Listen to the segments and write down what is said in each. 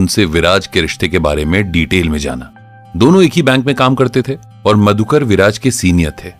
उनसे विराज के रिश्ते के बारे में डिटेल में जाना। दोनों एक ही बैंक में काम करते थे और मधुकर विराज के सीनियर थे।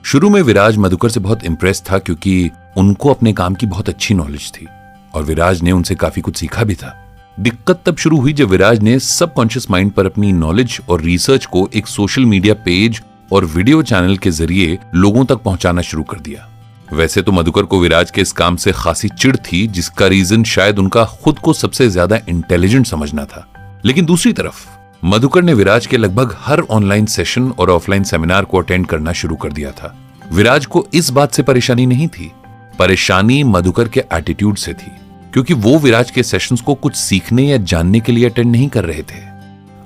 शुरू में विराज मधुकर से बहुत इंप्रेस था क्योंकि उनको अपने काम की बहुत अच्छी नॉलेज थी और विराज ने उनसे काफी कुछ सीखा भी था। दिक्कत तब शुरू हुई जब विराज ने सबकॉन्शियस माइंड पर अपनी नॉलेज और रिसर्च को एक सोशल मीडिया पेज और वीडियो चैनल के जरिए लोगों तक पहुंचाना शुरू कर दिया। वैसे तो मधुकर को विराज के इस काम से खासी चिढ़ थी, जिसका रीजन शायद उनका खुद को सबसे ज्यादा इंटेलिजेंट समझना था। लेकिन दूसरी तरफ मधुकर ने विराज के लगभग हर ऑनलाइन सेशन और ऑफलाइन सेमिनार को अटेंड करना शुरू कर दिया था। विराज को इस बात से परेशानी नहीं थी, परेशानी मधुकर के एटीट्यूड से थी, क्योंकि वो विराज के सेशंस को कुछ सीखने या जानने के लिए अटेंड नहीं कर रहे थे।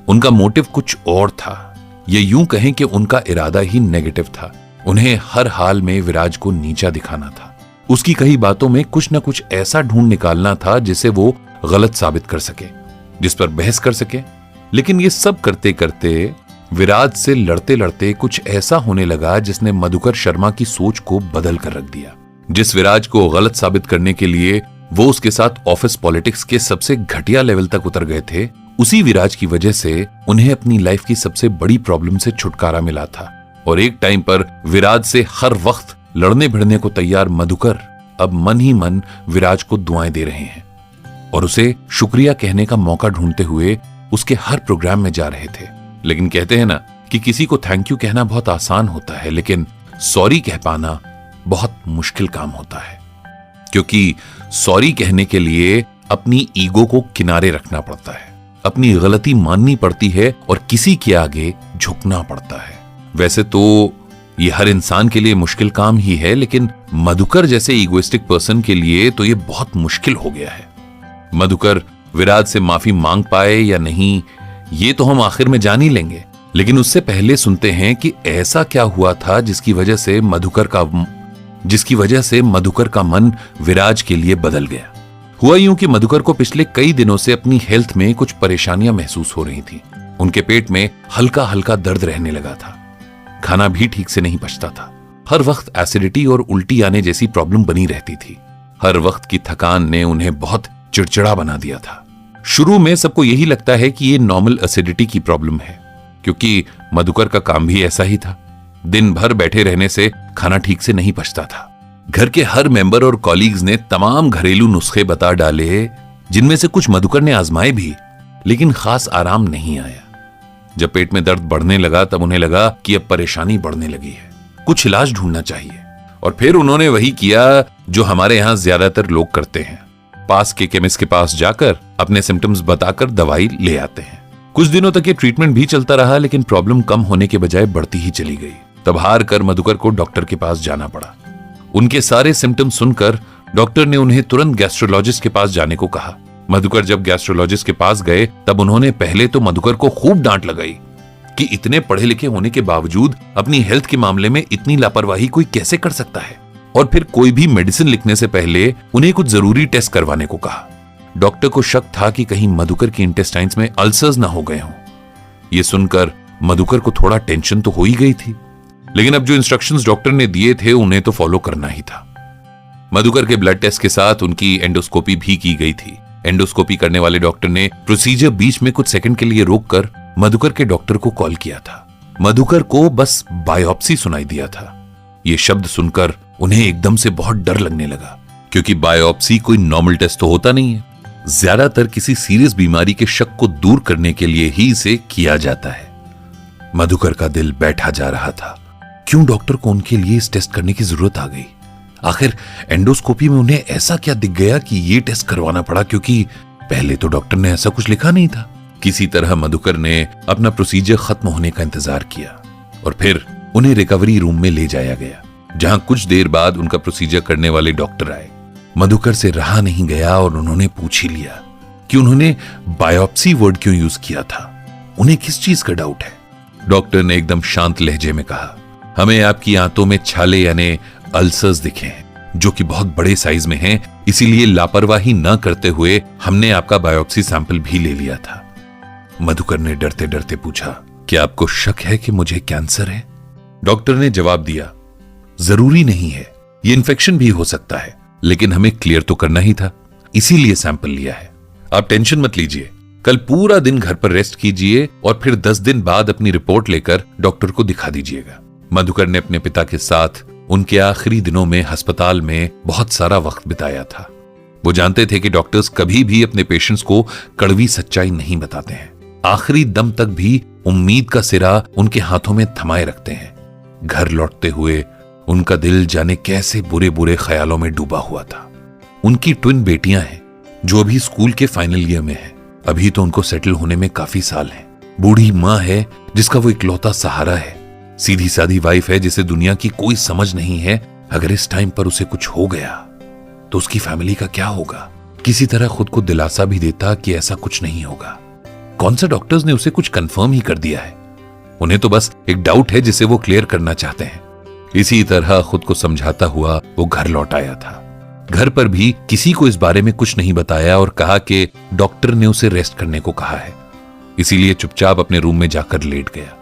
उनका मोटिव कुछ और था, ये यूं कहें कि उनका इरादा ही नेगेटिव था। उन्हें हर हाल में विराज को नीचा दिखाना था। उसकी कही बातों में कुछ न कुछ ऐसा ढूंढ निकालना था जिसे वो गलत साबित कर सके, जिस पर बहस कर सके। लेकिन ये सब करते करते विराज से लड़ते लड़ते कुछ ऐसा होने लगा जिसने मधुकर शर्मा की सोच को बदल कर रख दिया। जिस विराज को गलत साबित करने के लिए वो उसके साथ ऑफिस पॉलिटिक्स के सबसे घटिया लेवल तक उतर गए थे, उसी विराज की वजह से उन्हें अपनी लाइफ की सबसे बड़ी प्रॉब्लम से छुटकारा मिला था। और एक टाइम पर विराज से हर वक्त लड़ने भिड़ने को तैयार मधुकर अब मन ही मन विराज को दुआएं दे रहे हैं और उसे शुक्रिया कहने का मौका ढूंढते हुए उसके हर प्रोग्राम में जा रहे थे। लेकिन कहते हैं ना कि किसी को थैंक यू कहना बहुत आसान होता है, लेकिन सॉरी कह पाना बहुत मुश्किल काम होता है, क्योंकि सॉरी कहने के लिए अपनी ईगो को किनारे रखना पड़ता है, अपनी गलती माननी पड़ती है और किसी के आगे झुकना पड़ता है। वैसे तो ये हर इंसान के लिए मुश्किल काम ही है, लेकिन मधुकर जैसे ईगोइस्टिक पर्सन के लिए तो ये बहुत मुश्किल हो गया है। मधुकर विराज से माफी मांग पाए या नहीं, ये तो हम आखिर में जान ही लेंगे। लेकिन उससे पहले सुनते हैं कि ऐसा क्या हुआ था जिसकी वजह से मधुकर का मन विराज के लिए बदल गया। हुआ यूं कि मधुकर को पिछले कई दिनों से अपनी हेल्थ में कुछ परेशानियां महसूस हो रही थी। उनके पेट में हल्का हल्का दर्द रहने लगा था, खाना भी ठीक से नहीं पचता था, हर वक्त एसिडिटी और उल्टी आने जैसी प्रॉब्लम बनी रहती थी। हर वक्त की थकान ने उन्हें बहुत चिड़चिड़ा बना दिया था। शुरू में सबको यही लगता है कि ये नॉर्मल एसिडिटी की प्रॉब्लम है, क्योंकि मधुकर का काम भी ऐसा ही था। दिन भर बैठे रहने से खाना ठीक से नहीं पचता था। घर के हर मेंबर और कॉलीग्स ने तमाम घरेलू नुस्खे बता डाले, जिनमें से कुछ मधुकर ने आजमाए भी, लेकिन खास आराम नहीं आया। जब पेट में दर्द बढ़ने लगा तब उन्हें लगा कि अब परेशानी बढ़ने लगी है, कुछ इलाज ढूंढना चाहिए। और फिर उन्होंने वही किया जो हमारे यहां ज्यादातर लोग करते हैं, पास के केमिस्ट के पास जाकर अपने सिम्टम्स बताकर दवाई ले आते हैं। कुछ दिनों तक ये ट्रीटमेंट भी चलता रहा, लेकिन प्रॉब्लम कम होने के बजाय बढ़ती ही चली गई। तब हार कर मधुकर को डॉक्टर के पास जाना पड़ा। उनके सारे सिम्टम्स सुनकर डॉक्टर ने उन्हें तुरंत गैस्ट्रोलॉजिस्ट के पास जाने को कहा। मधुकर जब गैस्ट्रोलॉजिस्ट के पास गए तब उन्होंने पहले तो मधुकर को खूब डांट लगाई कि इतने पढ़े लिखे होने के बावजूद अपनी हेल्थ के मामले में इतनी लापरवाही कोई कैसे कर सकता है। और फिर कोई भी मेडिसिन लिखने से पहले उन्हें कुछ जरूरी टेस्ट करवाने को कहा। डॉक्टर को शक था कि कहीं मधुकर की इंटेस्टाइन्स में अल्सर्स ना हो गए हों। यह सुनकर मधुकर को थोड़ा टेंशन तो हो ही गई थी, लेकिन अब जो इंस्ट्रक्शंस डॉक्टर ने दिए थे उन्हें तो फॉलो करना ही था। मधुकर के ब्लड टेस्ट के साथ उनकी एंडोस्कोपी भी की गई थी। एंडोस्कोपी करने वाले डॉक्टर ने प्रोसीजर बीच में कुछ सेकंड के लिए रोककर मधुकर के डॉक्टर को कॉल किया था। मधुकर को बस बायोप्सी सुनाई दिया था। यह शब्द सुनकर उन्हें एकदम से बहुत डर लगने लगा, क्योंकि बायोप्सी कोई नॉर्मल टेस्ट तो होता नहीं है। ज्यादातर किसी सीरियस बीमारी के शक को दूर करने के लिए ही इसे किया जाता है। मधुकर का दिल बैठा जा रहा था। क्यों डॉक्टर को उनके लिए इस टेस्ट करने की जरूरत आ गई? आखिर एंडोस्कोपी में उन्हें ऐसा क्या दिख गया कि ये टेस्ट करवाना पड़ा, क्योंकि पहले तो डॉक्टर ने ऐसा कुछ लिखा नहीं था। किसी तरह मधुकर ने अपना प्रोसीजर खत्म होने का इंतजार किया और फिर उन्हें रिकवरी रूम में ले जाया गया, जहां कुछ देर बाद उनका प्रोसीजर करने वाले डॉक्टर आए। मधुकर से रहा नहीं गया और उन्होंने पूछ ही लिया कि उन्होंने बायोप्सी वर्ड क्यों यूज किया था, उन्हें किस चीज का डाउट है। डॉक्टर ने एकदम शांत लहजे में कहा, हमें आपकी आंतों में छाले यानी अल्सर्स दिखे हैं, जो कि बहुत बड़े साइज में हैं, इसीलिए लापरवाही न करते हुए हमने आपका बायोप्सी सैंपल भी ले लिया था। मधुकर ने डरते डरते पूछा, क्या आपको शक है कि मुझे कैंसर है? डॉक्टर ने जवाब दिया, जरूरी नहीं है, ये इन्फेक्शन भी हो सकता है, लेकिन हमें क्लियर तो करना ही था, इसीलिए सैंपल लिया है। आप टेंशन मत लीजिए, कल पूरा दिन घर पर रेस्ट कीजिए और फिर 10 दिन बाद अपनी रिपोर्ट लेकर डॉक्टर को दिखा दीजिएगा। मधुकर ने अपने पिता के साथ उनके आखिरी दिनों में अस्पताल में बहुत सारा वक्त बिताया था। वो जानते थे कि डॉक्टर्स कभी भी अपने पेशेंट्स को कड़वी सच्चाई नहीं बताते हैं। आखिरी दम तक भी उम्मीद का सिरा उनके हाथों में थमाए रखते हैं। घर लौटते हुए उनका दिल जाने कैसे बुरे बुरे ख्यालों में डूबा हुआ था। उनकी ट्विन बेटियां हैं जो अभी स्कूल के फाइनल ईयर में हैं। अभी तो उनको सेटल होने में काफी साल हैं। बूढ़ी माँ है जिसका वो इकलौता सहारा है। सीधी सादी वाइफ है जिसे दुनिया की कोई समझ नहीं है। अगर इस टाइम पर उसे कुछ हो गया तो उसकी फैमिली का क्या होगा? किसी तरह खुद को दिलासा भी देता कि ऐसा कुछ नहीं होगा। कौन सा डॉक्टर्स ने उसे कुछ कंफर्म ही कर दिया है। उन्हें तो बस एक डाउट है जिसे वो क्लियर करना चाहते हैं। इसी तरह खुद को समझाता हुआ वो घर लौट आया था। घर पर भी किसी को इस बारे में कुछ नहीं बताया और कहा कि डॉक्टर ने उसे रेस्ट करने को कहा है। इसीलिए चुपचाप अपने रूम में जाकर लेट गया।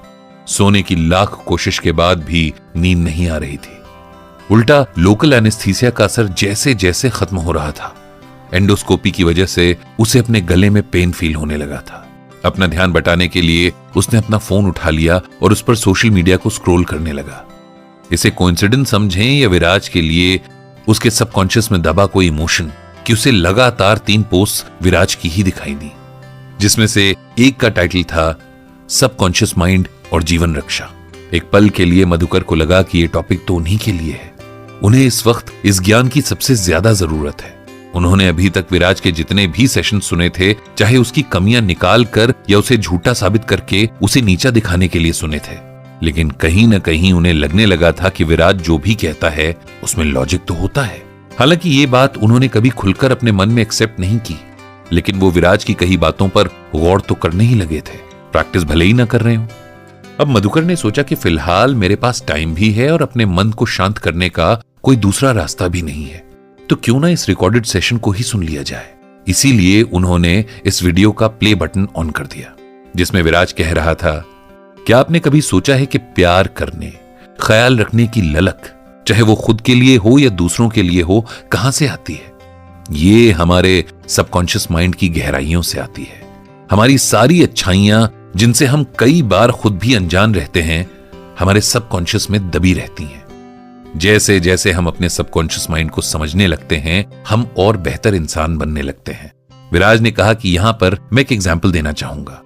सोने की लाख कोशिश के बाद भी नींद नहीं आ रही थी। उल्टा लोकल एनेस्थीसिया का असर जैसे जैसे खत्म हो रहा था। एंडोस्कोपी की वजह से उसे अपने गले में पेन फील होने लगा था। अपना ध्यान बटाने के लिए उसने अपना फोन उठा लिया और उस पर सोशल मीडिया को स्क्रॉल करने लगा। इसे कोइंसिडेंस समझें या विराज के लिए उसके सबकॉन्शियस में दबा कोई इमोशन कि उसे लगातार 3 पोस्ट विराज की ही दिखाई दी, जिसमें से एक का टाइटल था सबकॉन्शियस माइंड और जीवन रक्षा। एक पल के लिए मधुकर को लगा कि यह टॉपिक तो उन्हीं के लिए है। उन्हें इस वक्त इस ज्ञान की सबसे ज्यादा जरूरत है। उन्होंने अभी तक विराज के जितने भी सेशन सुने थे, चाहे उसकी कमियां निकाल कर या उसे झूठा साबित करके उसे नीचा दिखाने के लिए सुने थे, लेकिन कहीं ना कहीं उन्हें लगने लगा था कि विराज जो भी कहता है उसमें लॉजिक तो होता है। हालांकि ये बात उन्होंने कभी खुलकर अपने मन में एक्सेप्ट नहीं की, लेकिन वो विराज की कही बातों पर गौर तो करने ही लगे थे, प्रैक्टिस भले ही ना कर रहे हो। अब मधुकर ने सोचा कि फिलहाल मेरे पास टाइम भी है और अपने मन को शांत करने का कोई दूसरा रास्ता भी नहीं है, तो क्यों ना इस रिकॉर्डेड सेशन को ही सुन लिया जाए। इसीलिए उन्होंने इस वीडियो का प्ले बटन ऑन कर दिया, जिसमें विराज कह रहा था, क्या आपने कभी सोचा है कि प्यार करने, ख्याल रखने की ललक, चाहे वो खुद के लिए हो या दूसरों के लिए हो, कहां से आती है? ये हमारे सबकॉन्शियस माइंड की गहराइयों से आती है। हमारी सारी अच्छाइयां जिनसे हम कई बार खुद भी अनजान रहते हैं, हमारे सबकॉन्शियस में दबी रहती हैं। जैसे जैसे हम अपने सबकॉन्शियस माइंड को समझने लगते हैं, हम और बेहतर इंसान बनने लगते हैं। विराज ने कहा कि यहां पर मैं एक एग्जाम्पल देना चाहूंगा।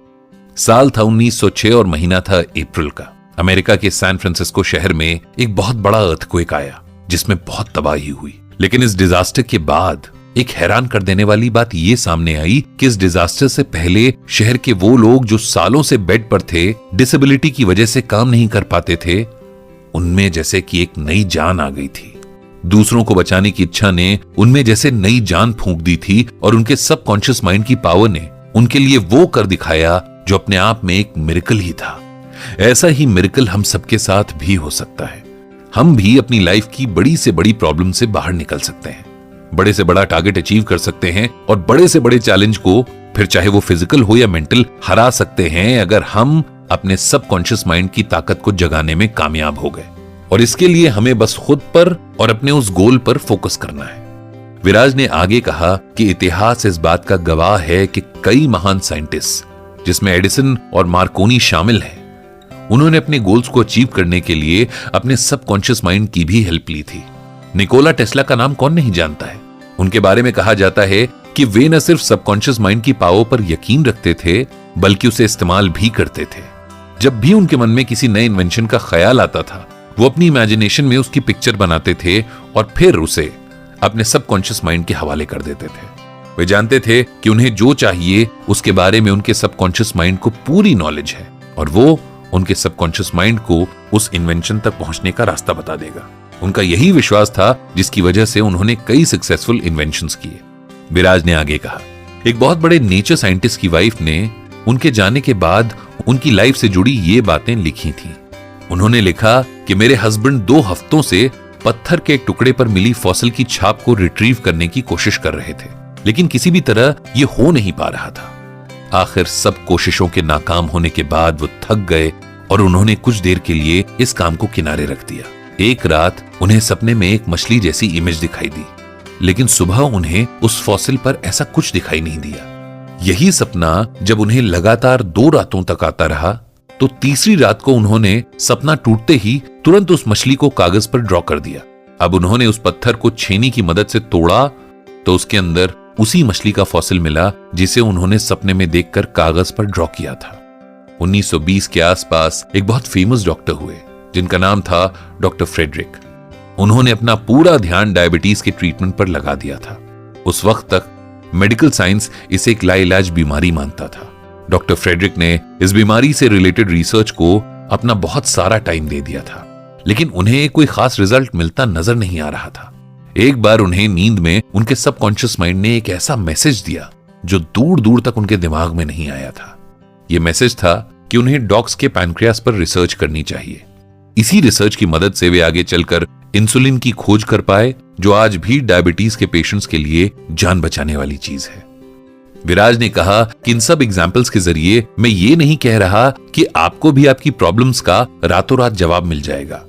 साल था 1906 और महीना था अप्रैल का। अमेरिका के सैन फ्रांसिस्को शहर में एक बहुत बड़ा अर्थक्वेक आया, जिसमें बहुत तबाही हुई। लेकिन इस डिजास्टर के बाद एक हैरान कर देने वाली बात यह सामने आई कि इस डिजास्टर से पहले शहर के वो लोग जो सालों से बेड पर थे, डिसेबिलिटी की वजह से काम नहीं कर पाते थे, उनमें जैसे कि एक नई जान आ गई थी। दूसरों को बचाने की इच्छा ने उनमें जैसे नई जान फूंक दी थी और उनके सबकॉन्शियस माइंड की पावर ने उनके लिए वो कर दिखाया जो अपने आप में एक मिरेकल ही था। ऐसा ही मिरेकल हम सबके साथ भी हो सकता है। हम भी अपनी लाइफ की बड़ी से बड़ी प्रॉब्लम से बाहर निकल सकते हैं, बड़े से बड़ा टारगेट अचीव कर सकते हैं और बड़े से बड़े चैलेंज को, फिर चाहे वो फिजिकल हो या मेंटल, हरा सकते हैं अगर हम अपने सबकॉन्शियस माइंड की ताकत को जगाने में कामयाब हो गए। और इसके लिए हमें बस खुद पर और अपने उस गोल पर फोकस करना है। विराज ने आगे कहा कि इतिहास इस बात का गवाह है कि कई महान साइंटिस्ट, जिसमें एडिसन और मार्कोनी शामिल हैं, उन्होंने अपने गोल्स को अचीव करने के लिए अपने सबकॉन्शियस माइंड की भी हेल्प ली थी। निकोला टेस्ला का नाम कौन नहीं जानता है। उनके बारे में कहा जाता है कि वे न सिर्फ सबकॉन्शियस माइंड की पावर पर यकीन रखते थे, बल्कि उसे इस्तेमाल भी करते थे। जब भी उनके मन में किसी नए इन्वेंशन का ख्याल आता था, वो अपनी इमेजिनेशन में उसकी पिक्चर बनाते थे और फिर उसे अपने सबकॉन्शियस माइंड के हवाले कर देते थे। वे जानते थे कि उन्हें जो चाहिए उसके बारे में उनके सबकॉन्शियस माइंड को पूरी नॉलेज है और वो उनके सबकॉन्शियस माइंड को उस इन्वेंशन तक पहुंचने का रास्ता बता देगा। उनका यही विश्वास था जिसकी वजह से उन्होंने कई सक्सेसफुल इन्वेंशंस किए। विराज ने आगे कहा, एक बहुत बड़े नेचर साइंटिस्ट की वाइफ ने उनके जाने के बाद उनकी लाइफ से जुड़ी ये बातें लिखी थी। उन्होंने लिखा कि मेरे हस्बैंड 2 हफ्तों से पत्थर के टुकड़े पर मिली फॉसिल की छाप को रिट्रीव करने की कोशिश कर रहे थे, लेकिन किसी भी तरह ये हो नहीं पा रहा था। आखिर सब कोशिशों के नाकाम होने के बाद वो थक गए और उन्होंने कुछ देर के लिए इस काम को किनारे रख दिया। एक रात उन्हें सपने में एक मछली जैसी इमेज दिखाई दी, लेकिन सुबह उन्हें उस फॉसिल पर ऐसा कुछ दिखाई नहीं दिया। यही सपना जब उन्हें लगातार 2 रातों तक आता रहा तो तीसरी रात को उन्होंने सपना टूटते ही तुरंत उस मछली को कागज पर ड्रॉ कर दिया। अब उन्होंने उस पत्थर को छेनी की मदद से तोड़ा तो उसके अंदर उसी मछली का फॉसिल मिला जिसे उन्होंने सपने में देखकर कागज पर ड्रॉ किया था। 1920 के आसपास एक बहुत फेमस डॉक्टर हुए जिनका नाम था डॉक्टर फ्रेडरिक। उन्होंने अपना पूरा ध्यान डायबिटीज के ट्रीटमेंट पर लगा दिया था। उस वक्त तक मेडिकल साइंस इसे एक लाइलाज बीमारी मानता था। डॉक्टर फ्रेडरिक ने इस बीमारी से रिलेटेड रिसर्च को अपना बहुत सारा टाइम दे दिया था, लेकिन उन्हें कोई खास रिजल्ट मिलता नजर नहीं आ रहा था। एक बार उन्हें नींद में उनके सबकॉन्शियस माइंड ने एक ऐसा मैसेज दिया जो दूर दूर तक उनके दिमाग में नहीं आया था। यह मैसेज था कि उन्हें डॉग्स के पैनक्रियास पर रिसर्च करनी चाहिए। इसी रिसर्च की मदद से वे आगे चलकर इंसुलिन की खोज कर पाए, जो आज भी डायबिटीज के पेशेंट्स के लिए जान बचाने वाली चीज है। विराज ने कहा कि इन सब एग्जाम्पल्स के जरिए मैं ये नहीं कह रहा कि आपको भी आपकी प्रॉब्लम्स का रातों रात जवाब मिल जाएगा।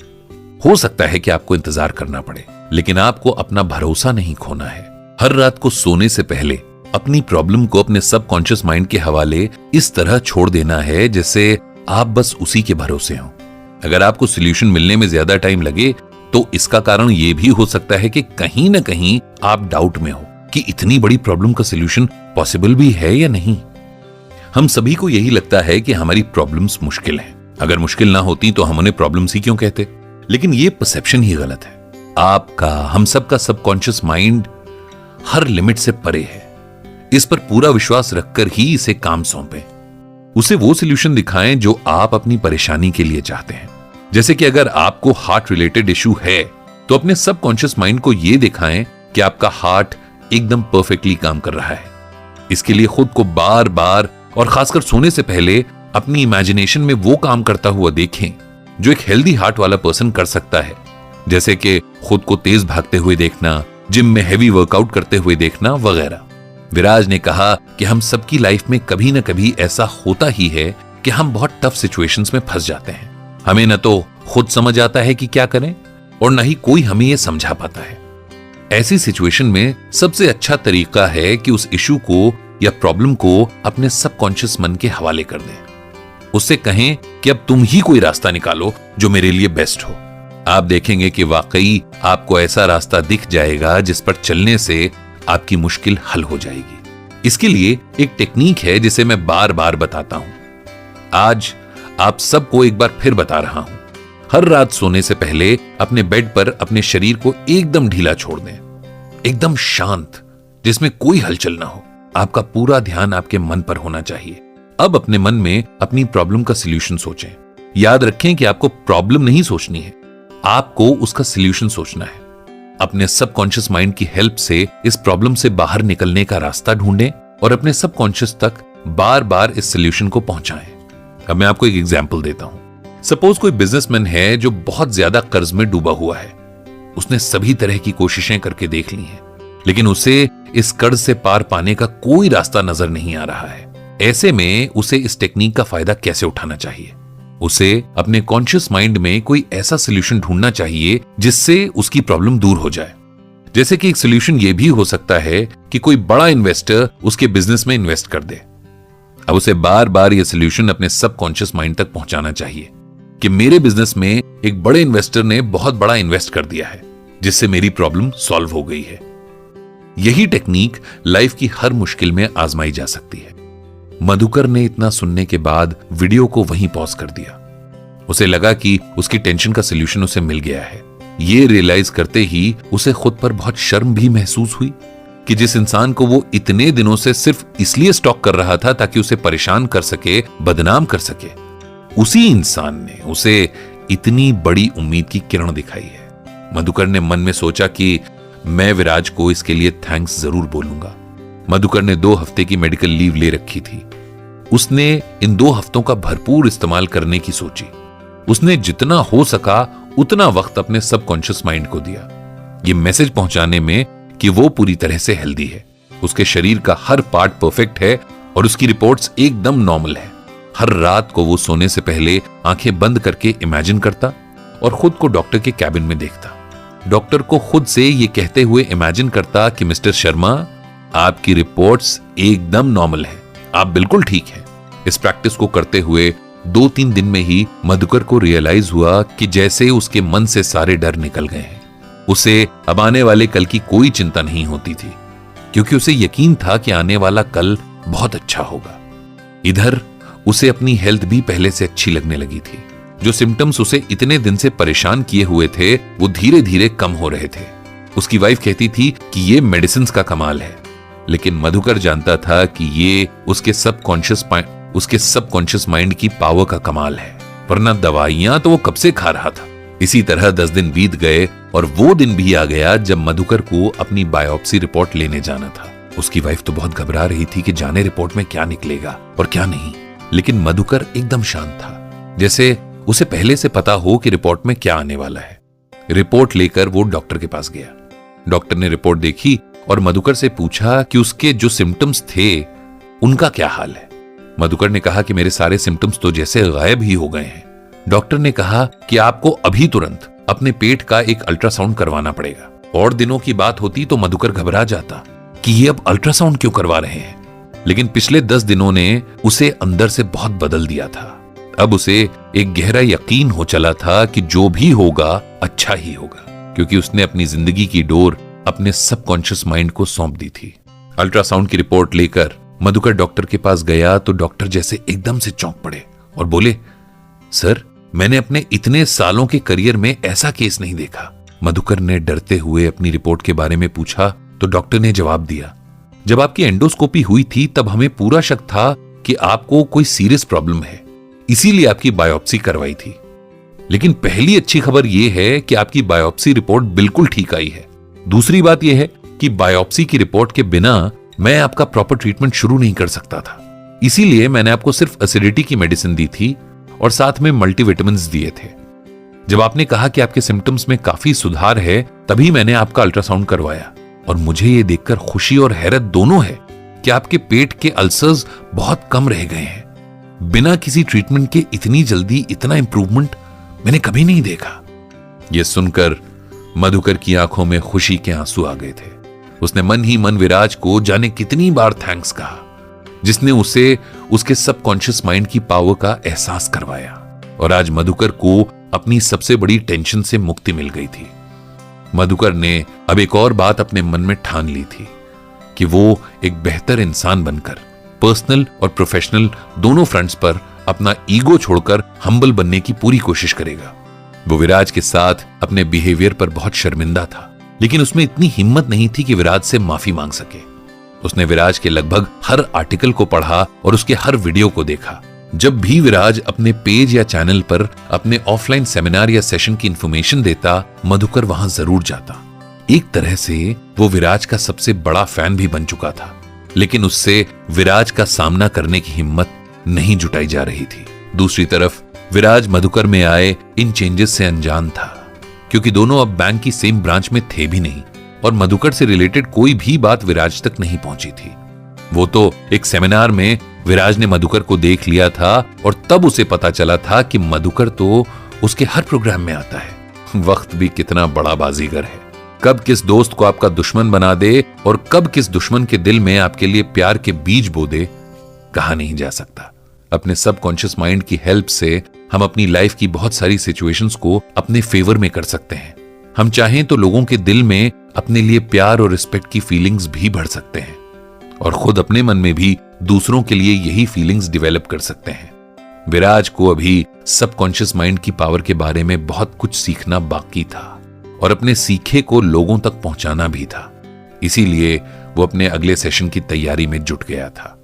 हो सकता है कि आपको इंतजार करना पड़े, लेकिन आपको अपना भरोसा नहीं खोना है। हर रात को सोने से पहले अपनी प्रॉब्लम को अपने सबकॉन्शियस माइंड के हवाले इस तरह छोड़ देना है जैसे आप बस उसी के भरोसे हो। अगर आपको सोल्यूशन मिलने में ज्यादा टाइम लगे तो इसका कारण यह भी हो सकता है कि कहीं ना कहीं आप डाउट में हो कि इतनी बड़ी प्रॉब्लम का सोल्यूशन पॉसिबल भी है या नहीं। हम सभी को यही लगता है कि हमारी प्रॉब्लम्स मुश्किल हैं। अगर मुश्किल ना होती तो हम उन्हें प्रॉब्लम्स ही क्यों कहते, लेकिन ये परसेप्शन ही गलत है। आपका, हम सबका सबकॉन्शियस माइंड हर लिमिट से परे है। इस पर पूरा विश्वास रखकर ही इसे काम सौंपें। उसे वो सोल्यूशन दिखाएं जो आप अपनी परेशानी के लिए चाहते हैं। जैसे कि अगर आपको हार्ट रिलेटेड इशू है तो अपने सबकॉन्शियस माइंड को यह दिखाएं कि आपका हार्ट एकदम परफेक्टली काम कर रहा है। इसके लिए खुद को बार बार और खासकर सोने से पहले अपनी इमेजिनेशन में वो काम करता हुआ देखें जो एक हेल्दी हार्ट वाला पर्सन कर सकता है, जैसे कि खुद को तेज भागते हुए देखना, जिम में हेवी वर्कआउट करते हुए देखना वगैरह। विराज ने कहा कि हम सबकी लाइफ में कभी ना कभी ऐसा होता ही है कि हम बहुत टफ सिचुएशंस में फंस जाते हैं। हमें न तो खुद समझ आता है कि क्या करें और न ही कोई हमें यह समझा पाता है। ऐसी सिचुएशन में सबसे अच्छा तरीका है कि उस इशू को या प्रॉब्लम को अपने सबकॉन्शियस मन के हवाले कर दें। उससे कहें कि अब तुम ही कोई रास्ता निकालो जो मेरे लिए बेस्ट हो। आप देखेंगे कि वाकई आपको ऐसा रास्ता दिख जाएगा जिस पर चलने से आपकी मुश्किल हल हो जाएगी। इसके लिए एक टेक्निक है जिसे मैं बार बार बताता हूं। आज आप सबको एक बार फिर बता रहा हूं। हर रात सोने से पहले अपने बेड पर अपने शरीर को एकदम ढीला छोड़ दें, एकदम शांत, जिसमें कोई हलचल ना हो। आपका पूरा ध्यान आपके मन पर होना चाहिए। अब अपने मन में अपनी प्रॉब्लम का सॉल्यूशन सोचें। याद रखें कि आपको प्रॉब्लम नहीं सोचनी है, आपको उसका सॉल्यूशन सोचना है। अपने सबकॉन्शियस माइंड की हेल्प से इस प्रॉब्लम से बाहर निकलने का रास्ता ढूंढें और अपने सबकॉन्शियस तक बार बार इस सॉल्यूशन को पहुंचाएं। अब मैं आपको एक एग्जांपल देता हूं। सपोज कोई बिजनेसमैन है जो बहुत ज्यादा कर्ज में डूबा हुआ है। उसने सभी तरह की कोशिशें करके देख ली हैं, लेकिन उसे इस कर्ज से पार पाने का कोई रास्ता नजर नहीं आ रहा है। ऐसे में उसे इस टेक्निक का फायदा कैसे उठाना चाहिए? उसे अपने कॉन्शियस माइंड में कोई ऐसा सोल्यूशन ढूंढना चाहिए जिससे उसकी प्रॉब्लम दूर हो जाए। जैसे कि एक सोल्यूशन यह भी हो सकता है कि कोई बड़ा इन्वेस्टर उसके बिजनेस में इन्वेस्ट कर दे। अब उसे बार बार यह सोल्यूशन अपने सबकॉन्शियस माइंड तक पहुंचाना चाहिए कि मेरे बिजनेस में एक बड़े इन्वेस्टर ने बहुत बड़ा इन्वेस्ट कर दिया है, जिससे मेरी प्रॉब्लम सॉल्व हो गई है। यही टेक्निक लाइफ की हर मुश्किल में आजमाई जा सकती है। मधुकर ने इतना सुनने के बाद वीडियो को वहीं पॉज कर दिया। उसे लगा कि उसकी टेंशन का सॉल्यूशन उसे मिल गया है। ये रियलाइज करते ही उसे खुद पर बहुत शर्म भी महसूस हुई कि जिस इंसान को वो इतने दिनों से सिर्फ इसलिए स्टॉक कर रहा था ताकि उसे परेशान कर सके, बदनाम कर सके, उसी इंसान ने उसे इतनी बड़ी उम्मीद की किरण दिखाई है। मधुकर ने मन में सोचा कि मैं विराज को इसके लिए थैंक्स जरूर बोलूंगा। मधुकर ने 2 हफ्ते की मेडिकल लीव ले रखी थी। उसने इन 2 हफ्तों का भरपूर इस्तेमाल करने की सोची। उसने जितना हो सका उतना वक्त अपने सबकॉन्शियस माइंड को दिया, ये मैसेज पहुंचाने में कि वो पूरी तरह से हेल्दी है, उसके शरीर का हर पार्ट परफेक्ट है और उसकी रिपोर्ट्स एकदम नॉर्मल है। हर रात को वो सोने से पहले आंखें बंद करके इमेजिन करता और खुद को डॉक्टर के कैबिन में देखता। डॉक्टर को खुद से ये कहते हुए इमेजिन करता कि मिस्टर शर्मा, आपकी रिपोर्ट्स एकदम नॉर्मल है, आप बिल्कुल ठीक हैं। इस प्रैक्टिस को करते हुए 2-3 दिन में ही मधुकर को रियलाइज हुआ कि जैसे उसके मन से सारे डर निकल गए हैं। उसे अब आने वाले कल की कोई चिंता नहीं होती थी, क्योंकि उसे यकीन था कि आने वाला कल बहुत अच्छा होगा। इधर उसे अपनी हेल्थ भी पहले से अच्छी लगने लगी थी। जो सिम्टम्स उसे इतने दिन से परेशान किए हुए थे वो धीरे धीरे कम हो रहे थे। उसकी वाइफ कहती थी कि ये मेडिसिन का कमाल है, लेकिन मधुकर जानता था कि ये उसके सबकॉन्शियस माइंड की पावर का कमाल है, वरना दवाइयां तो वो कब से खा रहा था। इसी तरह 10 दिन बीत गए और वो दिन भी आ गया जब मधुकर को अपनी बायोप्सी रिपोर्ट लेने जाना था। उसकी वाइफ तो बहुत घबरा रही थी कि जाने रिपोर्ट में क्या निकलेगा और क्या नहीं, लेकिन मधुकर एकदम शांत था, जैसे उसे पहले से पता हो कि रिपोर्ट में क्या आने वाला है। रिपोर्ट लेकर वो डॉक्टर के पास गया। डॉक्टर ने रिपोर्ट देखी और मधुकर से पूछा कि उसके जो सिम्टम्स थे उनका क्या हाल है। मधुकर ने कहा कि मेरे सारे सिम्टम्स तो जैसे गायब ही हो गए हैं। डॉक्टर ने कहा कि आपको अभी तुरंत अपने पेट का एक अल्ट्रासाउंड करवाना पड़ेगा। और दिनों की बात होती तो मधुकर घबरा जाता कि ये अब अल्ट्रासाउंड क्यों करवा रहे हैं, लेकिन पिछले 10 दिनों ने उसे अंदर से बहुत बदल दिया था। अब उसे एक गहरा यकीन हो चला था कि जो भी होगा अच्छा ही होगा, क्योंकि उसने अपनी जिंदगी की डोर अपने सबकॉन्शियस माइंड को सौंप दी थी। अल्ट्रासाउंड की रिपोर्ट लेकर मधुकर डॉक्टर के पास गया तो डॉक्टर जैसे एकदम से चौंक पड़े और बोले, सर, मैंने अपने इतने सालों के करियर में ऐसा केस नहीं देखा। मधुकर ने डरते हुए अपनी रिपोर्ट के बारे में पूछा तो डॉक्टर ने जवाब दिया, जब आपकी एंडोस्कोपी हुई थी तब हमें पूरा शक था कि आपको कोई सीरियस प्रॉब्लम है, इसीलिए आपकी बायोप्सी करवाई थी। लेकिन पहली अच्छी खबर यह है कि आपकी बायोप्सी रिपोर्ट बिल्कुल ठीक आई है। दूसरी बात यह है कि बायोप्सी की रिपोर्ट के बिना मैं आपका प्रॉपर ट्रीटमेंट शुरू नहीं कर सकता था, इसीलिए मैंने आपको सिर्फ एसिडिटी की मेडिसिन दी थी और साथ में मल्टीविटामिन्स दिए थे। जब आपने कहा कि आपके सिम्टम्स में काफी सुधार है, तभी मैंने आपका अल्ट्रासाउंड करवाया और मुझे यह देखकर खुशी और हैरत दोनों है कि आपके पेट के अल्सर्स बहुत कम रह गए हैं। बिना किसी ट्रीटमेंट के इतनी जल्दी इतना इंप्रूवमेंट मैंने कभी नहीं देखा। यह सुनकर मधुकर की आंखों में खुशी के आंसू आ गए थे। उसने मन ही मन विराज को जाने कितनी बार थैंक्स कहा, जिसने उसे उसके सबकॉन्शियस माइंड की पावर का एहसास करवाया। और आज मधुकर को अपनी सबसे बड़ी टेंशन से मुक्ति मिल गई थी। मधुकर ने अब एक और बात अपने मन में ठान ली थी कि वो एक बेहतर इंसान बनकर पर्सनल और प्रोफेशनल दोनों फ्रंट्स पर अपना ईगो छोड़कर हम्बल बनने की पूरी कोशिश करेगा। वो विराज के साथ अपने बिहेवियर पर बहुत शर्मिंदा था, लेकिन उसमें इतनी हिम्मत नहीं थी कि विराज से माफी मांग सके। उसने विराज के लगभग हर आर्टिकल को पढ़ा और उसके हर वीडियो को देखा। जब भी विराज अपने पेज या चैनल पर अपने ऑफलाइन सेमिनार या सेशन की इंफॉर्मेशन देता, मधुकर वहां जरूर जाता। एक तरह से वो विराज का सबसे बड़ा फैन भी बन चुका था, लेकिन उससे विराज का सामना करने की हिम्मत नहीं जुटाई जा रही थी। दूसरी तरफ विराज मधुकर में आए इन चेंजेस से अनजान था, क्योंकि दोनों अब बैंक की सेम ब्रांच में थे भी नहीं और मधुकर से रिलेटेड कोई भी बात विराज तक नहीं पहुंची थी। वो तो एक सेमिनार में विराज ने मधुकर को देख लिया था और तब उसे पता चला था कि मधुकर तो उसके हर प्रोग्राम में आता है। वक्त भी कितना बड़ा बाजीगर है, कब किस दोस्त को आपका दुश्मन बना दे और कब किस दुश्मन के दिल में आपके लिए प्यार के बीज बो दे, कहा नहीं जा सकता। अपने सबकॉन्शियस माइंड की हेल्प से हम अपनी लाइफ की बहुत सारी सिचुएशंस को अपने फेवर में कर सकते हैं। हम चाहें तो लोगों के दिल में अपने लिए प्यार और रिस्पेक्ट की फीलिंग्स भी भर सकते हैं और खुद अपने मन में भी दूसरों के लिए यही फीलिंग्स डेवलप कर सकते हैं। विराज को अभी सबकॉन्शियस माइंड की पावर के बारे में बहुत कुछ सीखना बाकी था और अपने सीखे को लोगों तक पहुंचाना भी था। इसीलिए वो अपने अगले सेशन की तैयारी में जुट गया था।